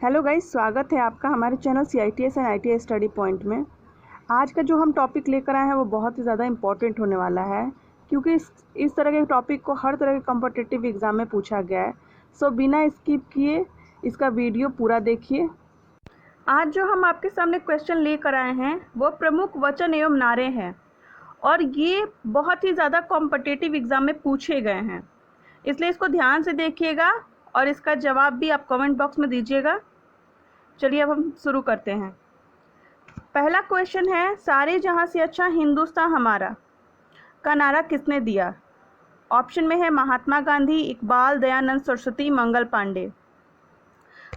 Hello guys, स्वागत है आपका हमारे channel CITS and ITS study point में। आज का जो हम टॉपिक लेकर आए हैं वो बहुत ही ज़्यादा इम्पोर्टेंट होने वाला है, क्योंकि इस तरह के टॉपिक को हर तरह के कॉम्पिटिटिव एग्ज़ाम में पूछा गया है। सो बिना स्किप किए इसका वीडियो पूरा देखिए। आज जो हम आपके सामने क्वेश्चन लेकर आए हैं वो प्रमुख वचन एवं नारे हैं और ये बहुत ही ज़्यादा कॉम्पिटिटिव एग्ज़ाम में पूछे गए हैं, इसलिए इसको ध्यान से देखिएगा और इसका जवाब भी आप कमेंट बॉक्स में दीजिएगा। चलिए अब हम शुरू करते हैं। पहला क्वेश्चन है, सारे जहां से अच्छा हिंदुस्तान हमारा का नारा किसने दिया? ऑप्शन में है महात्मा गांधी, इकबाल, दयानंद सरस्वती, मंगल पांडे।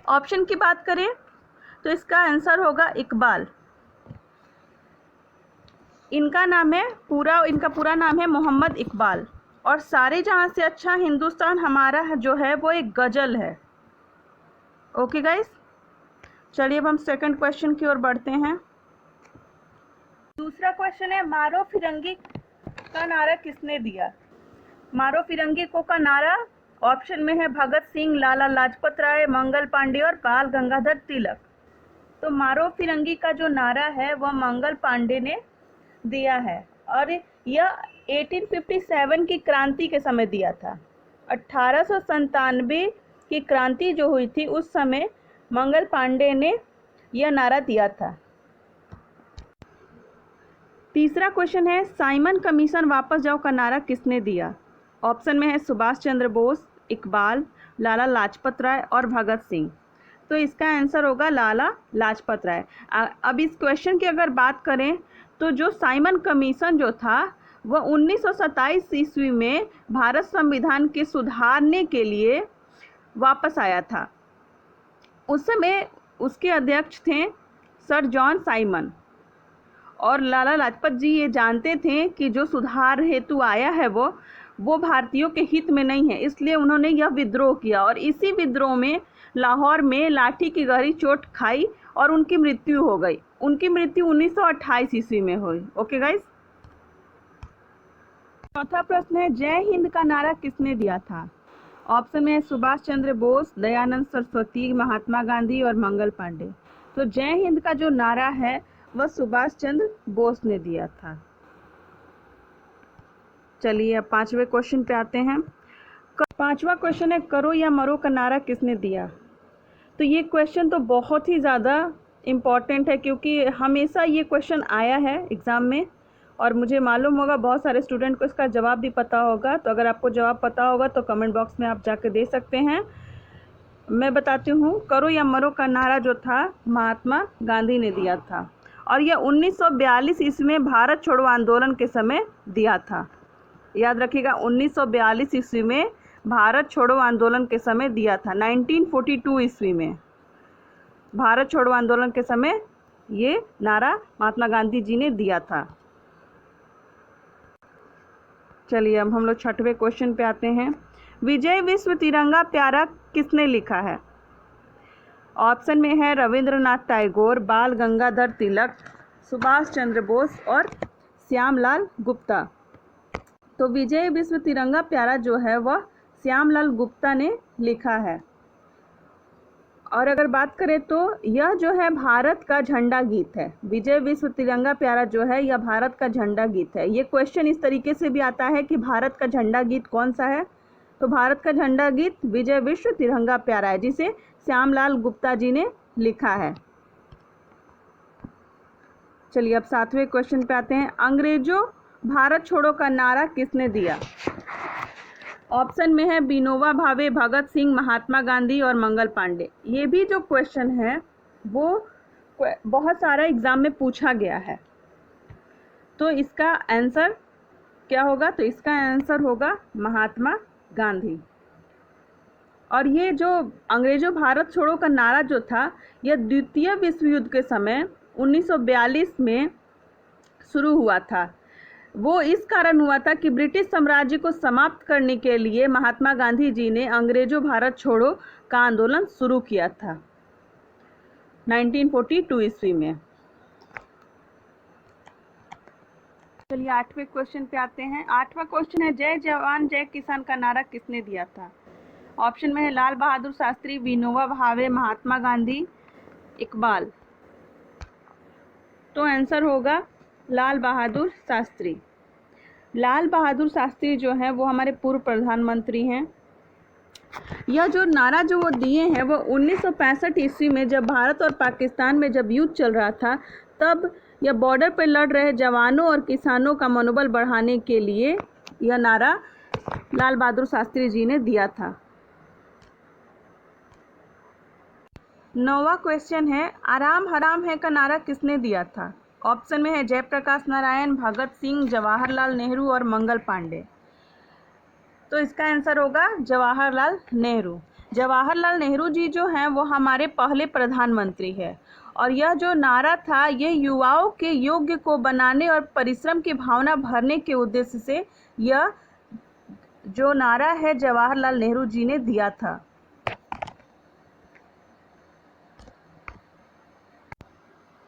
ऑप्शन की बात करें तो इसका आंसर होगा इकबाल। इनका पूरा नाम है मोहम्मद इकबाल। और सारे जहां से अच्छा हिंदुस्तान हमारा जो है वो एक गज़ल है। ओके गाइस, चलिए अब हम सेकंड क्वेश्चन की ओर बढ़ते हैं। दूसरा क्वेश्चन है, मारो फिरंगी का नारा किसने दिया? मारो फिरंगी को का नारा ऑप्शन में है भगत सिंह, लाला लाजपत राय, मंगल पांडे और बाल गंगाधर तिलक। तो मारो फिरंगी का जो नारा है वह मंगल पांडे ने दिया है और यह 1857 की क्रांति के समय दिया था। 1897 की क्रांति जो हुई थी उस समय मंगल पांडे ने यह नारा दिया था। तीसरा क्वेश्चन है, साइमन कमीशन वापस जाओ का नारा किसने दिया? ऑप्शन में है सुभाष चंद्र बोस, इकबाल, लाला लाजपत राय और भगत सिंह। तो इसका आंसर होगा लाला लाजपत राय। अब इस क्वेश्चन की अगर बात करें तो जो साइमन कमीशन जो था वह 1927 ईस्वी में भारत संविधान के सुधारने के लिए वापस आया था। उस समय उसके अध्यक्ष थे सर जॉन साइमन और लाला लाजपत जी ये जानते थे कि जो सुधार हेतु आया है वो भारतीयों के हित में नहीं है, इसलिए उन्होंने यह विद्रोह किया और इसी विद्रोह में लाहौर में लाठी की गहरी चोट खाई और उनकी मृत्यु हो गई। उनकी मृत्यु 1928 ईस्वी में हुई। ओके गाइस, चौथा प्रश्न है, जय हिंद का नारा किसने दिया था? ऑप्शन में है सुभाष चंद्र बोस, दयानंद सरस्वती, महात्मा गांधी और मंगल पांडे। तो जय हिंद का जो नारा है वह सुभाष चंद्र बोस ने दिया था। चलिए अब पांचवें क्वेश्चन पे आते हैं। पांचवा क्वेश्चन है, करो या मरो का नारा किसने दिया? तो ये क्वेश्चन तो बहुत ही ज़्यादा इम्पॉर्टेंट है, क्योंकि हमेशा ये क्वेश्चन आया है एग्ज़ाम में और मुझे मालूम होगा बहुत सारे स्टूडेंट को इसका जवाब भी पता होगा। तो अगर आपको जवाब पता होगा तो कमेंट बॉक्स में आप जाकर दे सकते हैं। मैं बताती हूँ, करो या मरो का नारा जो था महात्मा गांधी ने दिया था और यह 1942 ईस्वी में भारत छोड़ो आंदोलन के समय दिया था। याद रखिएगा, 1942 ईस्वी में भारत छोड़ो आंदोलन के समय दिया था। 1942 ईस्वी में भारत छोड़ो आंदोलन के समय ये नारा महात्मा गांधी जी ने दिया था। चलिए अब हम लोग छठवें क्वेश्चन पे आते हैं। विजय विश्व तिरंगा प्यारा किसने लिखा है? ऑप्शन में है रविंद्रनाथ टैगोर, बाल गंगाधर तिलक, सुभाष चंद्र बोस और श्यामलाल गुप्ता। तो विजय विश्व तिरंगा प्यारा जो है वह श्यामलाल गुप्ता ने लिखा है। और अगर बात करें तो यह जो है भारत का झंडा गीत है। विजय विश्व तिरंगा प्यारा जो है यह भारत का झंडा गीत है। ये क्वेश्चन इस तरीके से भी आता है कि भारत का झंडा गीत कौन सा है? तो भारत का झंडा गीत विजय विश्व तिरंगा प्यारा है, जिसे श्यामलाल गुप्ता जी ने लिखा है। चलिए अब सातवें क्वेश्चन पे आते हैं। अंग्रेजों भारत छोड़ो का नारा किसने दिया? ऑप्शन में है विनोबा भावे, भगत सिंह, महात्मा गांधी और मंगल पांडे। ये भी जो क्वेश्चन है वो बहुत सारा एग्जाम में पूछा गया है। तो इसका आंसर क्या होगा? तो इसका आंसर होगा महात्मा गांधी। और ये जो अंग्रेजों भारत छोड़ो का नारा जो था यह द्वितीय विश्व युद्ध के समय 1942 में शुरू हुआ था। वो इस कारण हुआ था कि ब्रिटिश साम्राज्य को समाप्त करने के लिए महात्मा गांधी जी ने अंग्रेजों भारत छोड़ो का आंदोलन शुरू किया था 1942 ईस्वी में। चलिए आठवें क्वेश्चन पे आते हैं। आठवां क्वेश्चन है, जय जवान जय किसान का नारा किसने दिया था? ऑप्शन में है लाल बहादुर शास्त्री, विनोबा भावे, महात्मा गांधी, इकबाल। तो आंसर होगा लाल बहादुर शास्त्री। लाल बहादुर शास्त्री जो है वो हमारे पूर्व प्रधानमंत्री हैं। यह जो नारा जो वो दिए हैं वो 1965 ईस्वी में जब भारत और पाकिस्तान में जब युद्ध चल रहा था, तब यह बॉर्डर पर लड़ रहे जवानों और किसानों का मनोबल बढ़ाने के लिए यह नारा लाल बहादुर शास्त्री जी ने दिया था। 9वां क्वेश्चन है, आराम हराम है का नारा किसने दिया था? ऑप्शन में है जयप्रकाश नारायण, भगत सिंह, जवाहरलाल नेहरू और मंगल पांडे। तो इसका आंसर होगा जवाहरलाल नेहरू। जवाहरलाल नेहरू जी जो हैं वो हमारे पहले प्रधानमंत्री है, और यह जो नारा था यह युवाओं के योग्य को बनाने और परिश्रम की भावना भरने के उद्देश्य से यह जो नारा है जवाहरलाल नेहरू जी ने दिया था।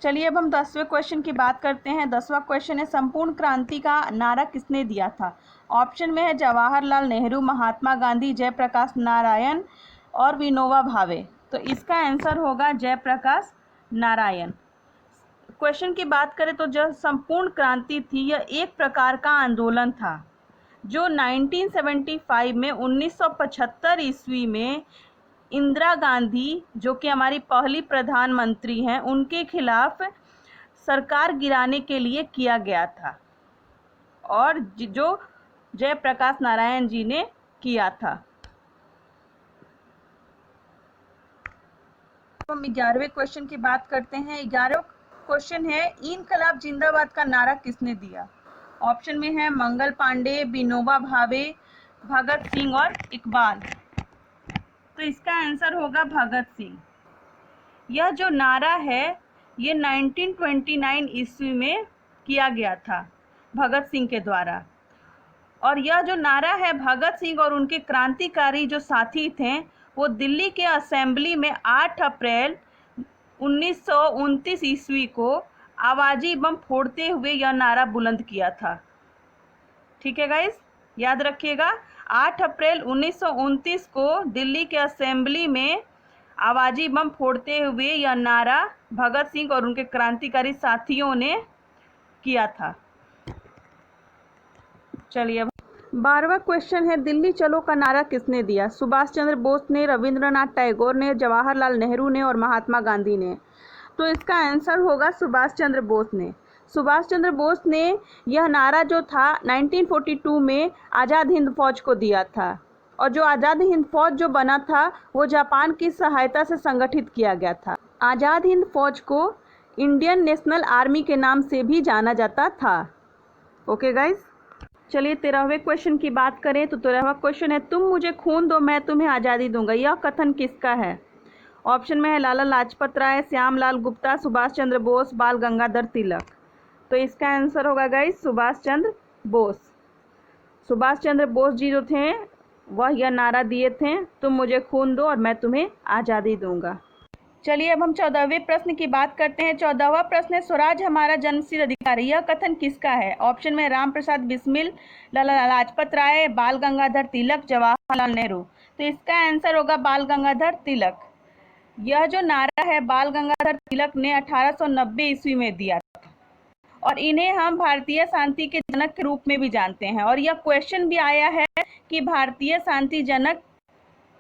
चलिए अब हम 10वें क्वेश्चन की बात करते हैं। 10वां क्वेश्चन है, संपूर्ण क्रांति का नारा किसने दिया था? ऑप्शन में है जवाहरलाल नेहरू, महात्मा गांधी, जयप्रकाश नारायण और विनोबा भावे। तो इसका आंसर होगा जयप्रकाश नारायण। क्वेश्चन की बात करें तो जो संपूर्ण क्रांति थी यह एक प्रकार का आंदोलन था जो 1975 में 1975 ईस्वी में इंदिरा गांधी जो कि हमारी पहली प्रधानमंत्री हैं उनके खिलाफ सरकार गिराने के लिए किया गया था, और जो जयप्रकाश नारायण जी ने किया था। हम 11वें क्वेश्चन की बात करते हैं। 11वां क्वेश्चन है, इनकलाब जिंदाबाद का नारा किसने दिया? ऑप्शन में है मंगल पांडे, विनोबा भावे, भगत सिंह और इकबाल। तो इसका आंसर होगा भगत सिंह। यह जो नारा है ये 1929 ईस्वी में किया गया था भगत सिंह के द्वारा, और यह जो नारा है भगत सिंह और उनके क्रांतिकारी जो साथी थे वो दिल्ली के असेंबली में 8 अप्रैल 1929 ईस्वी को आवाज़ी बम फोड़ते हुए यह नारा बुलंद किया था। ठीक है गाइस, याद रखिएगा 8 अप्रैल 1929 को दिल्ली के असेंबली में आवाज़ी बम फोड़ते हुए यह नारा भगत सिंह और उनके क्रांतिकारी साथियों ने किया था। चलिए 12वां क्वेश्चन है, दिल्ली चलो का नारा किसने दिया? सुभाष चंद्र बोस ने, रविंद्रनाथ टैगोर ने, जवाहरलाल नेहरू ने और महात्मा गांधी ने। तो इसका आंसर होगा सुभाष चंद्र बोस ने। सुभाष चंद्र बोस ने यह नारा जो था 1942 में आज़ाद हिंद फौज को दिया था, और जो आज़ाद हिंद फौज जो बना था वो जापान की सहायता से संगठित किया गया था। आज़ाद हिंद फौज को इंडियन नेशनल आर्मी के नाम से भी जाना जाता था। ओके गाइस, चलिए 13वें क्वेश्चन की बात करें तो 13वां क्वेश्चन है, तुम मुझे खून दो मैं तुम्हें आज़ादी दूंगा। यह कथन किसका है? ऑप्शन में है लाला लाजपत राय, श्यामलाल गुप्ता, सुभाष चंद्र बोस, बाल गंगाधर तिलक। तो इसका आंसर होगा गाइस सुभाष चंद्र बोस। सुभाष चंद्र बोस जी जो थे वह यह नारा दिए थे, तुम मुझे खून दो और मैं तुम्हें आज़ादी दूंगा। चलिए अब हम 14वें प्रश्न की बात करते हैं। 14वां प्रश्न है, स्वराज हमारा जन्मसिद्ध अधिकार है। यह कथन किसका है? ऑप्शन में राम प्रसाद बिस्मिल, लाला लाजपत राय, बाल गंगाधर तिलक, जवाहरलाल नेहरू। तो इसका आंसर होगा बाल गंगाधर तिलक। यह जो नारा है बाल गंगाधर तिलक ने 1890 ईस्वी में दिया था, और इन्हें हम भारतीय शांति के जनक के रूप में भी जानते हैं। और यह क्वेश्चन भी आया है कि भारतीय शांति जनक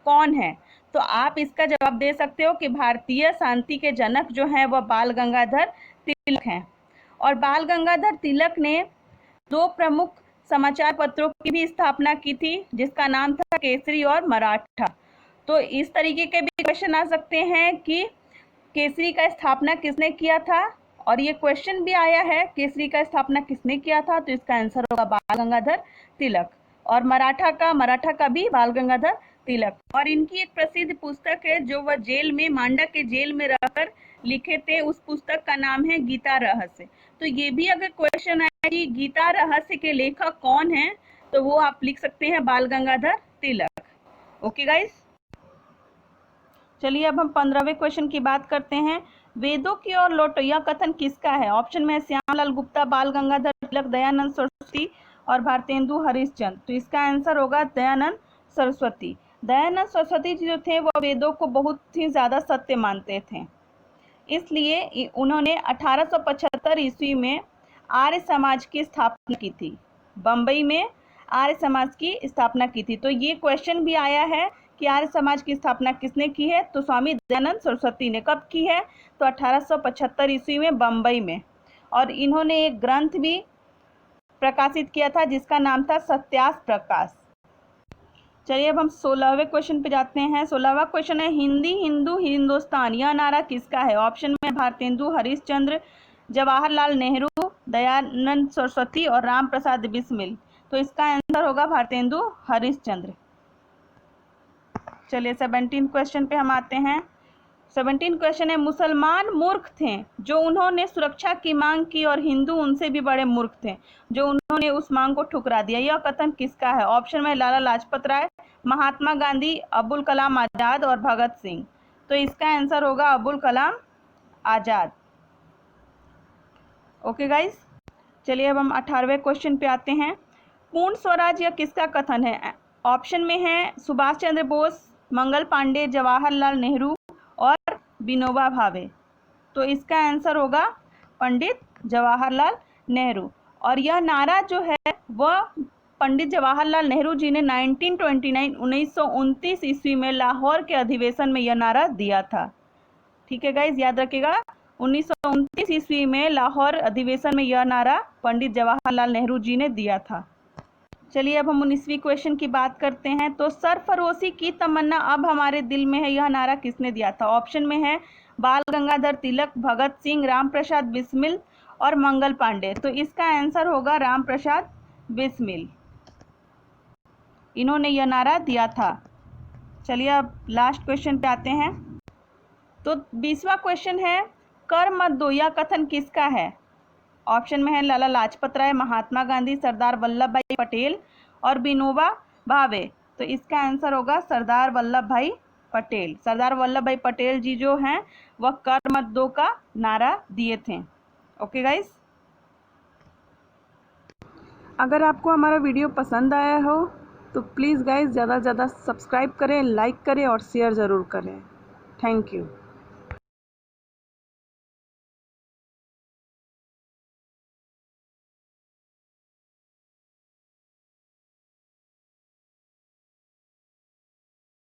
कौन है, तो आप इसका जवाब दे सकते हो कि भारतीय शांति के जनक जो हैं वह बाल गंगाधर तिलक हैं। और बाल गंगाधर तिलक ने 2 प्रमुख समाचार पत्रों की भी स्थापना की थी जिसका नाम था केसरी और मराठा। तो इस तरीके के भी क्वेश्चन आ सकते हैं कि केसरी का स्थापना किसने किया था, और ये क्वेश्चन भी आया है केसरी का स्थापना किसने किया था। तो इसका आंसर होगा बाल गंगाधर तिलक। और मराठा का भी बाल गंगाधर तिलक। और इनकी एक प्रसिद्ध पुस्तक है जो वह जेल में, मांडा के जेल में रहकर लिखे थे, उस पुस्तक का नाम है गीता रहस्य। तो ये भी अगर क्वेश्चन आए कि गीता रहस्य के लेखक कौन है तो वो आप लिख सकते हैं बाल गंगाधर तिलक। ओके गाइस, चलिए अब हम 15वें क्वेश्चन की बात करते हैं। वेदों की ओर लौटो, यह कथन किसका है? ऑप्शन में श्यामलाल गुप्ता, बाल गंगाधर तिलक, दयानंद सरस्वती और भारतेंदु हरिश्चंद्र। तो इसका आंसर होगा दयानंद सरस्वती। दयानंद सरस्वती जी जो थे वो वेदों को बहुत ही ज़्यादा सत्य मानते थे, इसलिए उन्होंने 1875 ईस्वी में आर्य समाज की स्थापना की थी। बम्बई में आर्य समाज की स्थापना की थी। तो ये क्वेश्चन भी आया है कि आर्य समाज की स्थापना किसने की है, तो स्वामी दयानंद सरस्वती ने। कब की है, तो 1875 ईस्वी में बम्बई में। और इन्होंने एक ग्रंथ भी प्रकाशित किया था जिसका नाम था सत्यास प्रकाश। चलिए अब हम 16वें क्वेश्चन पे जाते हैं। 16वां क्वेश्चन है, हिंदी हिंदू हिंदुस्तान यह नारा किसका है? ऑप्शन में भारतेंदु हरिश्चंद्र, जवाहरलाल नेहरू, दयानंद सरस्वती और राम प्रसाद बिस्मिल। तो इसका आंसर होगा भारतेंदु हरिश्चंद्र। चलिए 17 क्वेश्चन पे हम आते हैं। 17 क्वेश्चन है, मुसलमान मूर्ख थे जो उन्होंने सुरक्षा की मांग की और हिंदू उनसे भी बड़े मूर्ख थे जो उन्होंने उस मांग को ठुकरा दिया। यह कथन किसका है? ऑप्शन में लाला लाजपत राय, महात्मा गांधी, अबुल कलाम आजाद और भगत सिंह। तो इसका आंसर होगा अबुल कलाम आजाद। ओके गाइस, चलिए अब हम 18वें क्वेश्चन पे आते हैं। पूर्ण स्वराज यह किसका कथन है? ऑप्शन में है सुभाष चंद्र बोस, मंगल पांडे, जवाहरलाल नेहरू और विनोबा भावे। तो इसका आंसर होगा पंडित जवाहरलाल नेहरू। और यह नारा जो है वह पंडित जवाहरलाल नेहरू जी ने 1929 ईस्वी में लाहौर के अधिवेशन में यह नारा दिया था। ठीक है गाइज, याद रखिएगा 1929 ईस्वी में लाहौर अधिवेशन में यह नारा पंडित जवाहरलाल नेहरू जी ने दिया था। चलिए अब हम 19वीं क्वेश्चन की बात करते हैं। तो सरफरोशी की तमन्ना अब हमारे दिल में है, यह नारा किसने दिया था? ऑप्शन में है बाल गंगाधर तिलक, भगत सिंह, राम प्रसाद बिस्मिल और मंगल पांडे। तो इसका आंसर होगा राम प्रसाद बिस्मिल, इन्होंने यह नारा दिया था। चलिए अब लास्ट क्वेश्चन पे आते हैं। तो 20वां क्वेश्चन है, कर मत दो यह कथन किसका है? ऑप्शन में है लाला लाजपत राय, महात्मा गांधी, सरदार वल्लभ भाई पटेल और विनोबा भावे। तो इसका आंसर होगा सरदार वल्लभ भाई पटेल। सरदार वल्लभ भाई पटेल जी जो हैं वह कर मत दो का नारा दिए थे। ओके गाइस, अगर आपको हमारा वीडियो पसंद आया हो तो प्लीज़ गाइस ज़्यादा से ज़्यादा सब्सक्राइब करें, लाइक करें और शेयर ज़रूर करें। Thank you.